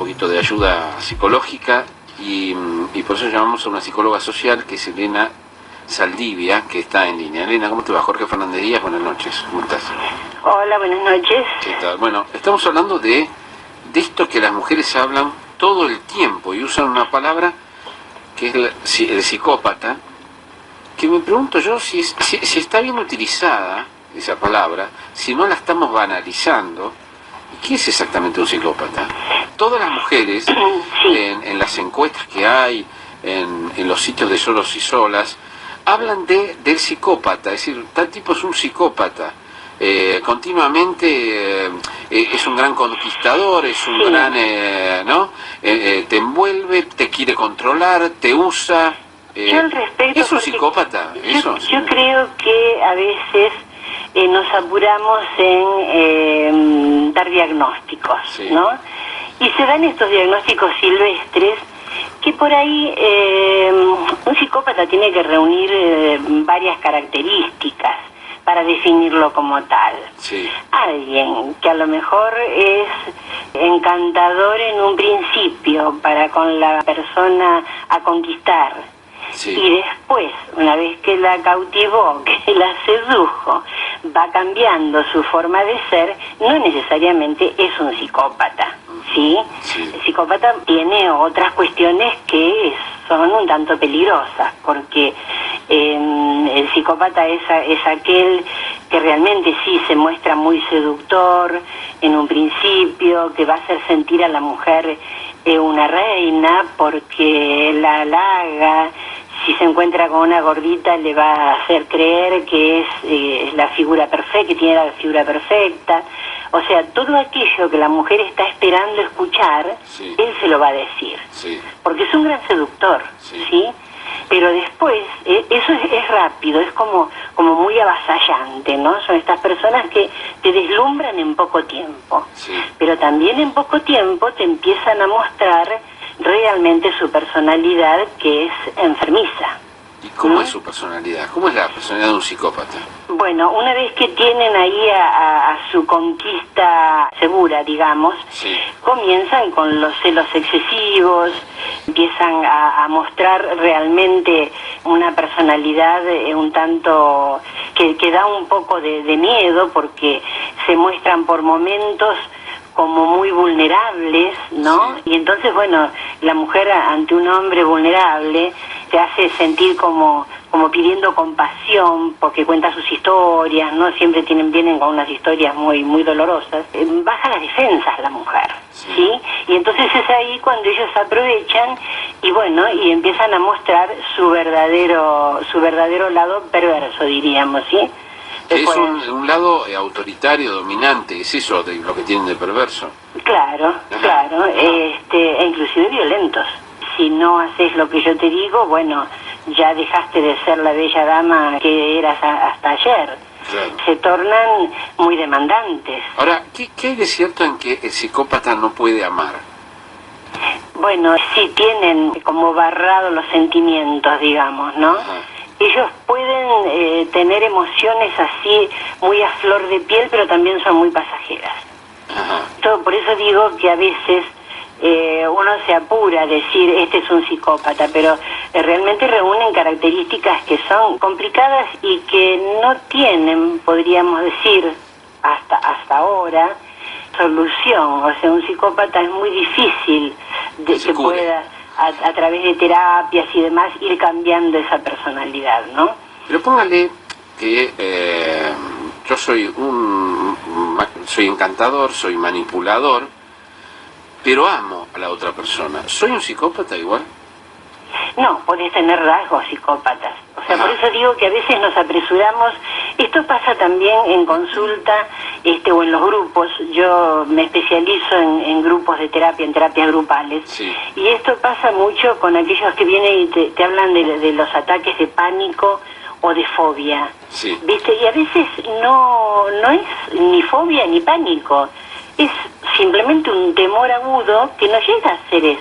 poquito de ayuda psicológica y por eso llamamos a una psicóloga social que es Elena Saldivia, que está en línea. Elena, ¿cómo te va? Jorge Fernández Díaz, buenas noches, ¿cómo estás? Hola, buenas noches. ¿Qué tal? Bueno, estamos hablando de esto que las mujeres hablan todo el tiempo y usan una palabra que es el psicópata, que me pregunto yo si está bien utilizada esa palabra, si no la estamos banalizando. ¿Qué es exactamente un psicópata? Todas las mujeres, en las encuestas que hay, en los sitios de solos y solas, hablan del psicópata, es decir, tal tipo es un psicópata. Continuamente es un gran conquistador, es un gran, ¿no? Te envuelve, te quiere controlar, te usa. Yo al respecto, ¿es un psicópata? Yo creo que a veces nos apuramos en dar diagnósticos, ¿no? Y se dan estos diagnósticos silvestres que por ahí un psicópata tiene que reunir varias características para definirlo como tal. Alguien que a lo mejor es encantador en un principio para con la persona a conquistar, y después, una vez que la cautivó, que la sedujo, va cambiando su forma de ser, no necesariamente es un psicópata, ¿sí? El psicópata tiene otras cuestiones que son un tanto peligrosas, porque el psicópata es aquel que realmente sí se muestra muy seductor en un principio, que va a hacer sentir a la mujer una reina porque la halaga. Si se encuentra con una gordita le va a hacer creer que es la figura perfecta, que tiene la figura perfecta. O sea, todo aquello que la mujer está esperando escuchar, él se lo va a decir. Porque es un gran seductor, ¿sí? Pero después, eso es rápido, es como muy avasallante, ¿no? Son estas personas que te deslumbran en poco tiempo. Pero también en poco tiempo te empiezan a mostrar realmente su personalidad, que es enfermiza. ¿Y cómo es su personalidad? ¿Cómo es la personalidad de un psicópata? Bueno, una vez que tienen ahí a su conquista segura, digamos, comienzan con los celos excesivos, empiezan a mostrar realmente una personalidad un tanto que da un poco de miedo, porque se muestran por momentos como muy vulnerables, ¿no? Y entonces, bueno, la mujer ante un hombre vulnerable te hace sentir como pidiendo compasión, porque cuenta sus historias, ¿no? Siempre vienen con unas historias muy dolorosas. Baja las defensas la mujer, ¿sí? Y entonces es ahí cuando ellos aprovechan y bueno, y empiezan a mostrar su verdadero lado perverso, diríamos, ¿sí? Es un lado autoritario, dominante, es eso de lo que tienen de perverso. Claro, e inclusive violentos. Si no haces lo que yo te digo, bueno, ya dejaste de ser la bella dama que eras hasta ayer. Se tornan muy demandantes. Ahora, ¿qué hay de cierto en que el psicópata no puede amar? Bueno, sí tienen como barrado los sentimientos, digamos, ¿no? Ellos pueden tener emociones así muy a flor de piel, pero también son muy pasajeras. Por eso digo que a veces uno se apura a decir este es un psicópata, pero realmente reúnen características que son complicadas y que no tienen, podríamos decir, hasta ahora, solución. O sea, un psicópata es muy difícil de que pueda a través de terapias y demás ir cambiando esa personalidad, ¿no? Pero póngale que yo soy encantador, soy manipulador, pero amo a la otra persona. ¿Soy un psicópata igual? No, podés tener rasgos psicópatas. O sea, por eso digo que a veces nos apresuramos. Esto pasa también en consulta o en los grupos. Yo me especializo en grupos de terapia, en terapias grupales. Y esto pasa mucho con aquellos que vienen y te hablan de los ataques de pánico o de fobia. ¿Viste? Y a veces no es ni fobia ni pánico. Es simplemente un temor agudo que no llega a ser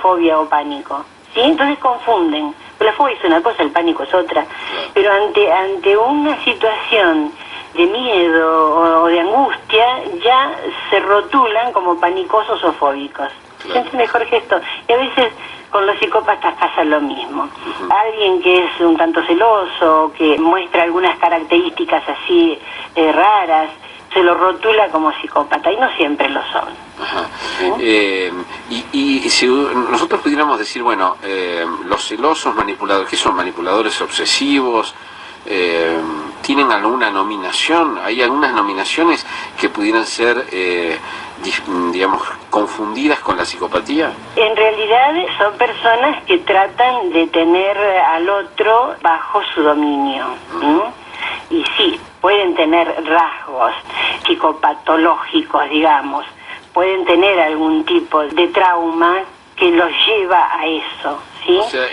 fobia o pánico. ¿Sí? Entonces confunden. La fobia es una cosa, el pánico es otra. Pero ante una situación de miedo o de angustia, ya se rotulan como panicosos o fóbicos. Piense mejor que esto. Y a veces con los psicópatas pasa lo mismo. Alguien que es un tanto celoso, que muestra algunas características así raras, se lo rotula como psicópata, y no siempre lo son. Ajá. Y si nosotros pudiéramos decir, bueno, los celosos manipuladores, ¿qué son? Manipuladores obsesivos, ¿tienen alguna nominación? ¿Hay algunas nominaciones que pudieran ser, digamos, confundidas con la psicopatía? En realidad son personas que tratan de tener al otro bajo su dominio. Y sí, pueden tener rasgos psicopatológicos, digamos, pueden tener algún tipo de trauma que los lleva a eso, ¿sí? O sea,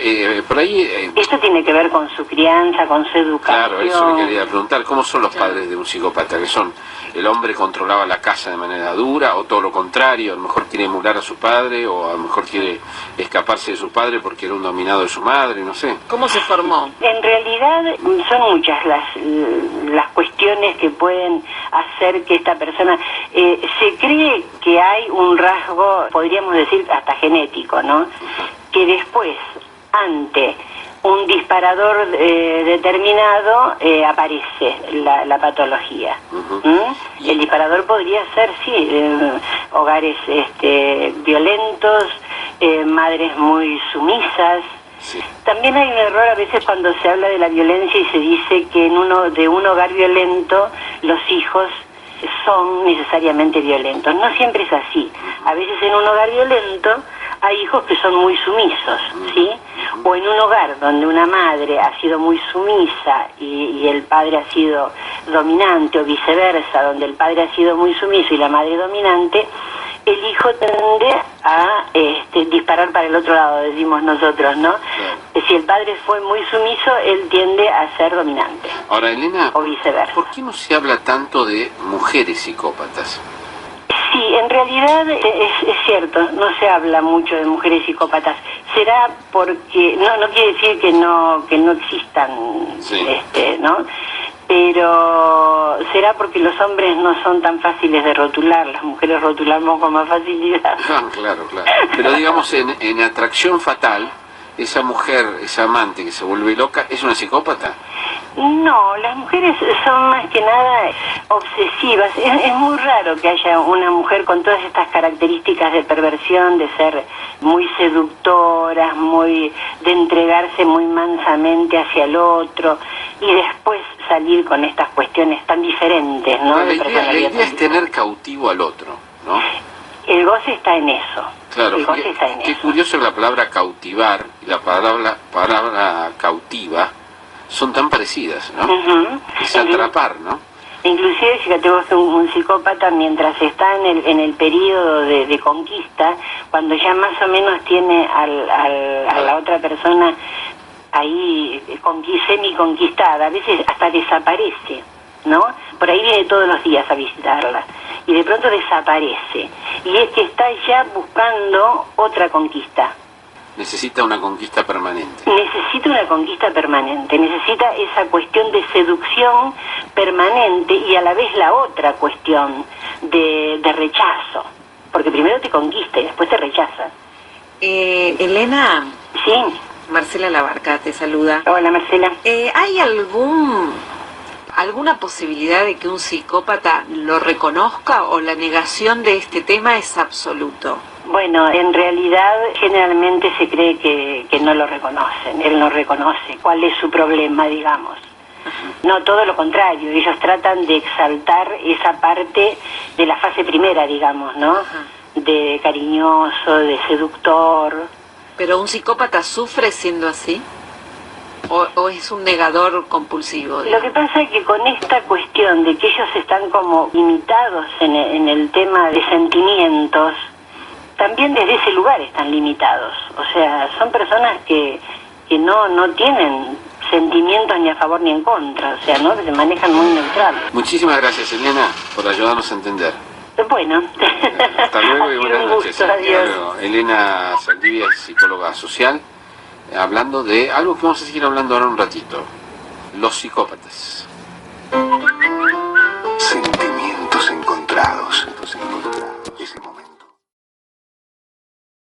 por ahí... Esto tiene que ver con su crianza, con su educación. Claro, eso le quería preguntar. ¿Cómo son los padres de un psicópata? ¿Que son el hombre controlaba la casa de manera dura, o todo lo contrario? A lo mejor quiere emular a su padre, o a lo mejor quiere escaparse de su padre porque era un dominado de su madre, no sé. ¿Cómo se formó? En realidad son muchas las cuestiones que pueden hacer que esta persona... se cree que hay un rasgo, podríamos decir hasta genético, ¿no? Que después, ante un disparador determinado, aparece la patología. El disparador podría ser, sí, hogares violentos, madres muy sumisas. Sí. También hay un error a veces cuando se habla de la violencia y se dice que de un hogar violento los hijos son necesariamente violentos. No siempre es así. A veces en un hogar violento hay hijos que son muy sumisos, ¿sí? O en un hogar donde una madre ha sido muy sumisa y el padre ha sido dominante, o viceversa, donde el padre ha sido muy sumiso y la madre dominante, el hijo tende a disparar para el otro lado, decimos nosotros, ¿no? Claro. Si el padre fue muy sumiso, él tiende a ser dominante. Ahora, Elena, o viceversa. ¿por qué no se habla tanto de mujeres psicópatas? Sí, en realidad es cierto, no se habla mucho de mujeres psicópatas. Será porque, no quiere decir que no existan, sí, ¿no? Pero será porque los hombres no son tan fáciles de rotular, las mujeres rotulamos con más facilidad. Claro. Pero digamos, en Atracción Fatal, esa mujer, esa amante que se vuelve loca, ¿es una psicópata? No, las mujeres son más que nada obsesivas. Es muy raro que haya una mujer con todas estas características de perversión, de ser muy seductoras, de entregarse muy mansamente hacia el otro y después salir con estas cuestiones tan diferentes, ¿no? La idea es tener cautivo al otro, ¿no? El goce está en eso. Claro, qué curioso la palabra cautivar y la palabra cautiva son tan parecidas, ¿no? Es atrapar, ¿no? Inclusive, fíjate vos, un psicópata, mientras está en el periodo de conquista, cuando ya más o menos tiene a la otra persona ahí semi-conquistada, a veces hasta desaparece, ¿no? Por ahí viene todos los días a visitarla, y de pronto desaparece. Y es que está ya buscando otra conquista. Necesita una conquista permanente. Necesita una conquista permanente, necesita esa cuestión de seducción permanente y a la vez la otra cuestión de rechazo. Porque primero te conquista y después te rechaza. Elena. Sí. Marcela Labarca te saluda. Hola, Marcela. ¿Hay alguna posibilidad de que un psicópata lo reconozca o la negación de este tema es absoluto? Bueno, en realidad generalmente se cree que no lo reconocen, él no reconoce cuál es su problema, digamos. No, todo lo contrario, ellos tratan de exaltar esa parte de la fase primera, digamos, ¿no? De cariñoso, de seductor. ¿Pero un psicópata sufre siendo así? ¿O es un negador compulsivo? Lo que pasa es que con esta cuestión de que ellos están como limitados en el tema de sentimientos, también desde ese lugar están limitados. O sea, son personas que no tienen sentimientos ni a favor ni en contra, o sea, ¿no? Se manejan muy neutral. Muchísimas gracias, Elena, por ayudarnos a entender. Bueno. Hasta luego y buenas noches. Hasta luego. Elena Saldivia, psicóloga social, hablando de algo que vamos a seguir hablando ahora un ratito: los psicópatas.